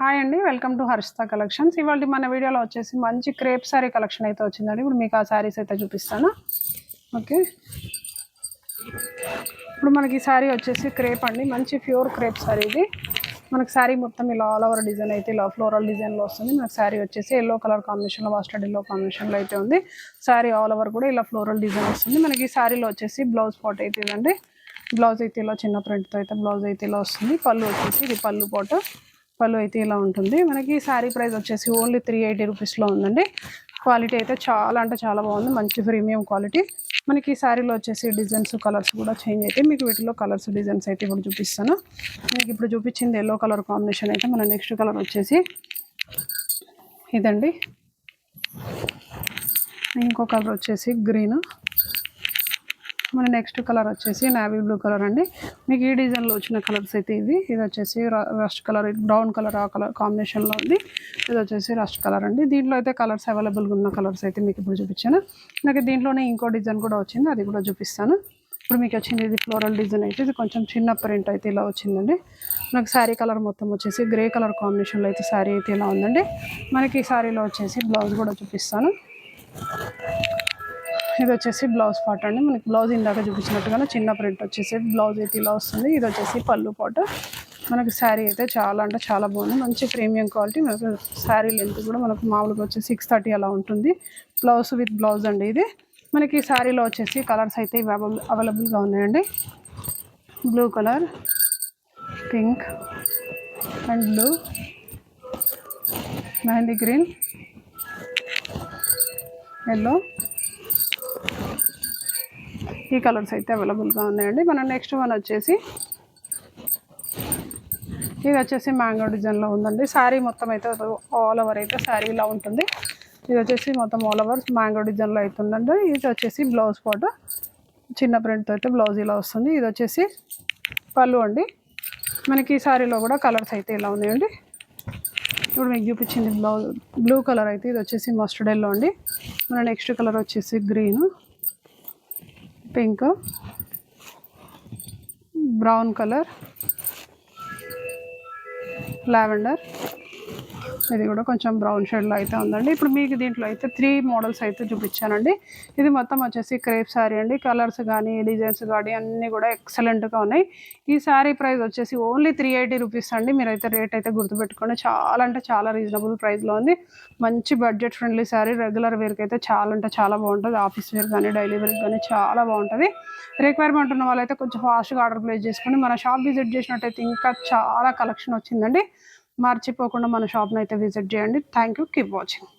Hi అండి, welcome to Harshita collections. ఇవాళ మన వీడియోలో వచ్చేసి మంచి క్రేప్ సారీ కలెక్షన్ అయితే వచ్చిందండి. ఇప్పుడు మీకు ఆ శారీస్ అయితే చూపిస్తాను. ఓకే, ఇప్పుడు మనకి ఈ శారీ వచ్చేసి క్రేప్ అండి, మంచి ప్యూర్ క్రేప్ శారీ. ఇది మనకి శారీ మొత్తం ఇలా ఆల్ ఓవర్ డిజైన్ అయితే ఇలా ఫ్లోరల్ డిజైన్లో వస్తుంది. మనకి శారీ వచ్చేసి ఎల్లో కలర్ కాంబినేషన్లో, మస్టర్డ్ ఎల్లో కాంబినేషన్లో అయితే ఉంది. శారీ ఆల్ ఓవర్ కూడా ఇలా ఫ్లోరల్ డిజైన్ వస్తుంది. మనకి ఈ శారీలో వచ్చేసి బ్లౌజ్ పాట్ అయితే ఇదండి. బ్లౌజ్ అయితే ఇలా చిన్న ప్రింట్తో అయితే బ్లౌజ్ అయితే ఇలా వస్తుంది. పళ్ళు వచ్చేసి ఇది పళ్ళు పాట్, పళ్ళు అయితే ఇలా ఉంటుంది. మనకి శారీ ప్రైస్ వచ్చేసి ఓన్లీ 380 రూపీస్లో ఉందండి. క్వాలిటీ అయితే చాలా అంటే చాలా బాగుంది, మంచి ప్రీమియం క్వాలిటీ. మనకి ఈ శారీలో వచ్చేసి డిజైన్స్ కలర్స్ కూడా చేంజ్ అయితే మీకు వీటిలో కలర్స్ డిజైన్స్ అయితే ఇప్పుడు చూపిస్తాను. మీకు ఇప్పుడు చూపించింది ఎల్లో కలర్ కాంబినేషన్ అయితే మన నెక్స్ట్ కలర్ వచ్చేసి ఇదండి. ఇంకో కలర్ వచ్చేసి గ్రీన్. మన నెక్స్ట్ కలర్ వచ్చేసి నావీ బ్లూ కలర్ అండి. మీకు ఈ డిజైన్లో వచ్చిన కలర్స్ అయితే ఇది వచ్చేసి రస్ట్ కలర్, బ్రౌన్ కలర్ ఆ కలర్ కాంబినేషన్లో ఉంది. ఇది వచ్చేసి రస్ట్ కలర్ అండి. దీంట్లో అయితే కలర్స్ అవైలబుల్గా ఉన్న కలర్స్ అయితే మీకు ఇప్పుడు చూపించాను. నాకు దీంట్లోనే ఇంకో డిజైన్ కూడా వచ్చింది, అది కూడా చూపిస్తాను. ఇప్పుడు మీకు వచ్చింది ఇది ఫ్లోరల్ డిజైన్ అయితే ఇది కొంచెం చిన్న ప్రింట్ అయితే ఇలా వచ్చిందండి. నాకు శారీ కలర్ మొత్తం వచ్చేసి గ్రే కలర్ కాంబినేషన్లో అయితే శారీ అయితే ఇలా ఉందండి. మనకి ఈ శారీలో వచ్చేసి బ్లౌజ్ కూడా చూపిస్తాను. ఇది వచ్చేసి బ్లౌజ్ పార్ట్ అండి. మనకి బ్లౌజ్ ఇందాక చూపించినట్టుగానే చిన్న ప్రింట్ వచ్చేసి బ్లౌజ్ అయితే ఇలా వస్తుంది. ఇది వచ్చేసి పళ్ళు పార్ట్. మనకి శారీ అయితే చాలా అంటే చాలా బాగుంది, మంచి ప్రీమియం క్వాలిటీ. మనకు శారీ లెంత్ కూడా మనకు మామూలుగా వచ్చి 630 అలా ఉంటుంది. బ్లౌజ్ విత్ బ్లౌజ్ అండి ఇది. మనకి శారీలో వచ్చేసి కలర్స్ అయితే అవైలబుల్గా ఉన్నాయండి. Blue colour, pink and blue, mehndi green, yellow, ఈ కలర్స్ అయితే అవైలబుల్గా ఉన్నాయండి. మన నెక్స్ట్ వన్ వచ్చేసి ఇది వచ్చేసి మ్యాంగో డిజైన్లో ఉందండి. శారీ మొత్తం అయితే ఆల్ ఓవర్ అయితే శారీ ఇలా ఉంటుంది. ఇది వచ్చేసి మొత్తం ఆల్ ఓవర్ మ్యాంగో డిజైన్లో అయితే ఉందండి. ఇది వచ్చేసి బ్లౌజ్ పార్ట్, చిన్న ప్రింట్తో అయితే బ్లౌజ్ ఇలా వస్తుంది. ఇది వచ్చేసి పళ్ళు అండి. మనకి ఈ శారీలో కూడా కలర్స్ అయితే ఇలా ఉన్నాయండి. ఇప్పుడు మీకు చూపించింది బ్లూ కలర్ అయితే ఇది వచ్చేసి మస్టర్డ్ ఎల్లో అండి. మన నెక్స్ట్ కలర్ వచ్చేసి green, pink, brown colour, lavender, ఇది కూడా కొంచెం బ్రౌన్ షేడ్లో అయితే ఉందండి. ఇప్పుడు మీకు దీంట్లో అయితే 3 మోడల్స్ అయితే చూపించానండి. ఇది మొత్తం వచ్చేసి క్రేప్ శారీ అండి. కలర్స్ కానీ డిజైన్స్ కానీ అన్నీ కూడా ఎక్సలెంట్గా ఉన్నాయి. ఈ శారీ ప్రైస్ వచ్చేసి ఓన్లీ 380 రూపీస్ అండి. మీరైతే రేట్ అయితే గుర్తుపెట్టుకోండి, చాలా అంటే చాలా రీజనబుల్ ప్రైస్లో ఉంది. మంచి బడ్జెట్ ఫ్రెండ్లీ శారీ, రెగ్యులర్ వేర్కి అయితే చాలా అంటే చాలా బాగుంటుంది. ఆఫీస్ వేర్ కానీ డైలీ వేర్ కానీ చాలా బాగుంటుంది. రిక్వైర్మెంట్ ఉన్న వాళ్ళైతే కొంచెం ఫాస్ట్గా ఆర్డర్ ప్లేస్ చేసుకొని మన షాప్ విజిట్ చేసినట్టయితే ఇంకా చాలా కలెక్షన్ వచ్చిందండి. మర్చిపోకుండా మన షాప్ని అయితే విజిట్ చేయండి. Thank you, keep watching.